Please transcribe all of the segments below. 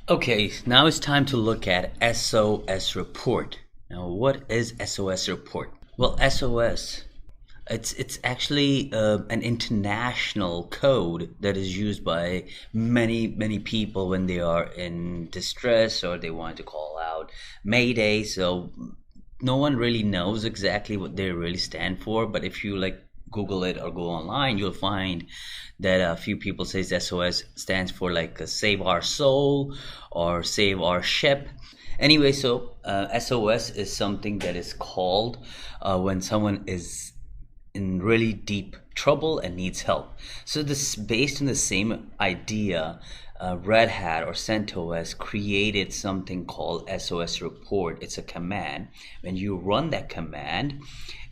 Okay, now it's time to look at SOS report. Now, what is SOS report? Well, SOS, it's actually an international code that is used by many people when they are in distress or they want to call out Mayday. So no one really knows exactly what they really stand for, but if you like Google it or go online, you'll find that a few people says SOS stands for like save our soul or save our ship. Anyway, so SOS is something that is called when someone is in really deep trouble and needs help. So this based on the same idea, Red Hat or CentOS created something called SOS report. It's a command. When you run that command,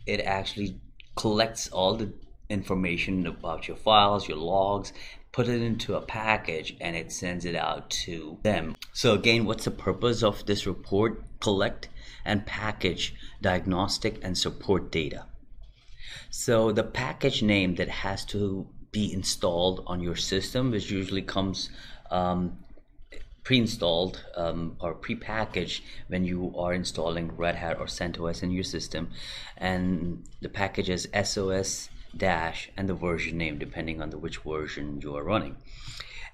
it actually collects all the information about your files, your logs, put it into a package, and it sends it out to them. So again, what's the purpose of this report? Collect and package diagnostic and support data. So the package name that has to be installed on your system, which usually comes pre-installed or pre-packaged when you are installing Red Hat or CentOS in your system, and the package is SOS dash and the version name depending on which version you are running.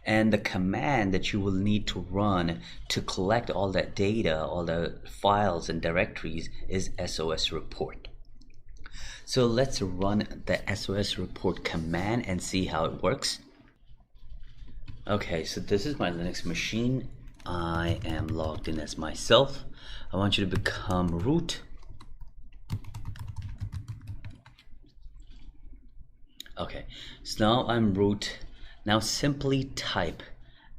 And the command that you will need to run to collect all that data, all the files and directories, is SOS report. So let's run the SOS report command and see how it works. Okay, so this is my Linux machine. I am logged in as myself. I want you to become root. Okay, so now I'm root. Now simply type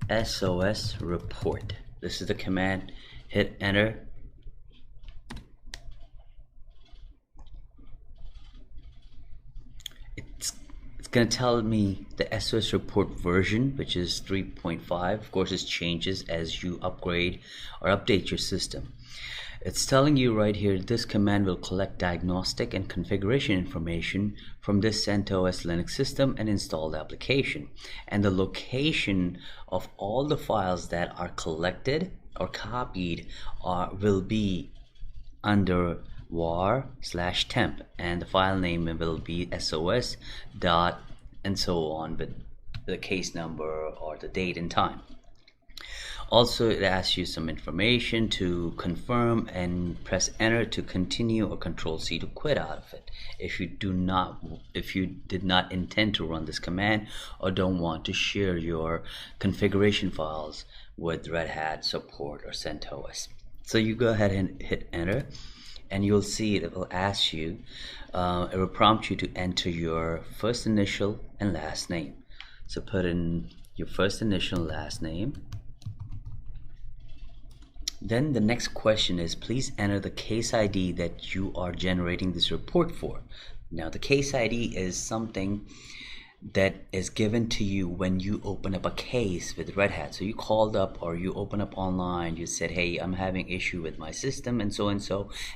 SOS report. This is the command. Hit enter. It's going to tell me the SOS report version, which is 3.5. Of course, it changes as you upgrade or update your system. It's telling you right here, this command will collect diagnostic and configuration information from this CentOS Linux system and install the application. And the location of all the files that are collected or copied will be under var/temp, and the file name will be sos dot and so on with the case number or the date and time. Also, it asks you some information to confirm and press enter to continue or control C to quit out of it if you did not intend to run this command or don't want to share your configuration files with Red Hat support or CentOS. So you go ahead and hit enter, and you'll see it will ask you, it will prompt you to enter your first initial and last name. So put in your first initial, last name. Then the next question is, please enter the case ID that you are generating this report for. Now the case ID is something that is given to you when you open up a case with Red Hat. So you called up or you open up online, you said, hey, I'm having issue with my system and so,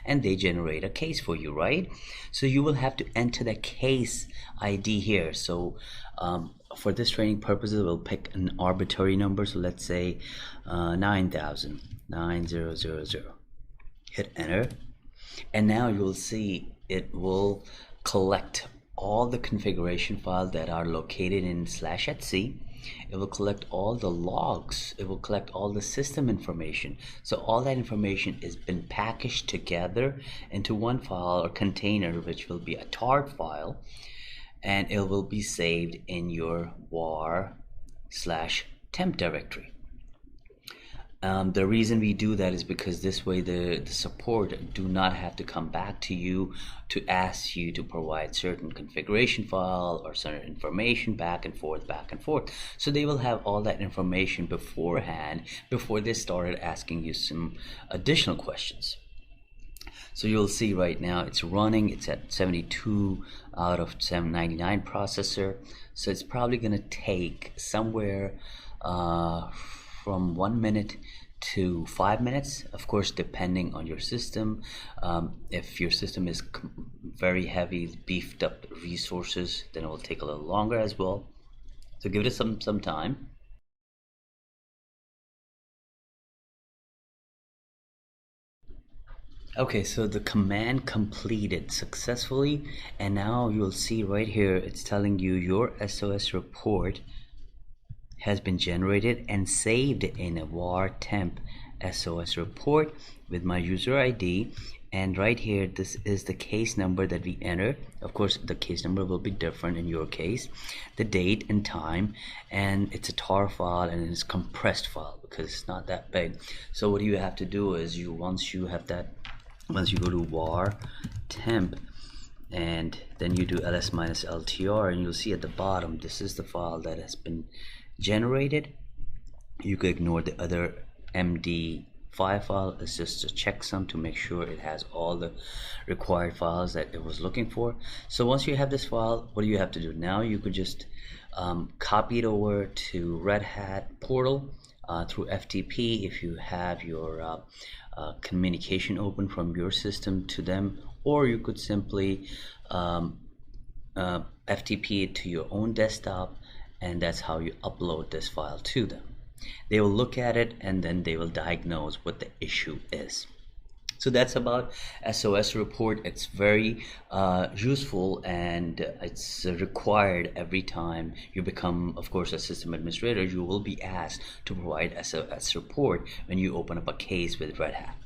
and they generate a case for you, right? So you will have to enter the case ID here. So for this training purposes, we'll pick an arbitrary number. So let's say 9,000, 9000. Hit enter, and now you'll see it will collect all the configuration files that are located in /etc. It will collect all the logs. It will collect all the system information. So all that information has been packaged together into one file or container, which will be a tar file, and it will be saved in your var/temp directory. The reason we do that is because this way the support do not have to come back to you to ask you to provide certain configuration file or certain information back and forth. So they will have all that information beforehand before they started asking you some additional questions. So you'll see right now it's running, it's at 72 out of 799 processor. So it's probably going to take somewhere from 1 minute to 5 minutes, of course depending on your system. If your system is very heavy, beefed up resources, then it will take a little longer as well. So give it some time. Okay, so the command completed successfully, and now you'll see right here it's telling you your SOS report has been generated and saved in a var temp SOS report with my user ID. And right here, this is the case number that we enter. Of course, the case number will be different in your case, the date and time, and it's a tar file and it's compressed file because it's not that big. So what you have to do is once you go to var temp and then you do ls minus ltr, and you'll see at the bottom this is the file that has been generated. You could ignore the other md5 file. It's just a checksum to make sure it has all the required files that it was looking for. So once you have this file, what do you have to do now? You could just copy it over to Red Hat portal through FTP if you have your communication open from your system to them, or you could simply FTP it to your own desktop, and that's how you upload this file to them. They will look at it and then they will diagnose what the issue is. So that's about SOS report. It's very useful, and it's required every time you become, of course, a system administrator. You will be asked to provide SOS report when you open up a case with Red Hat.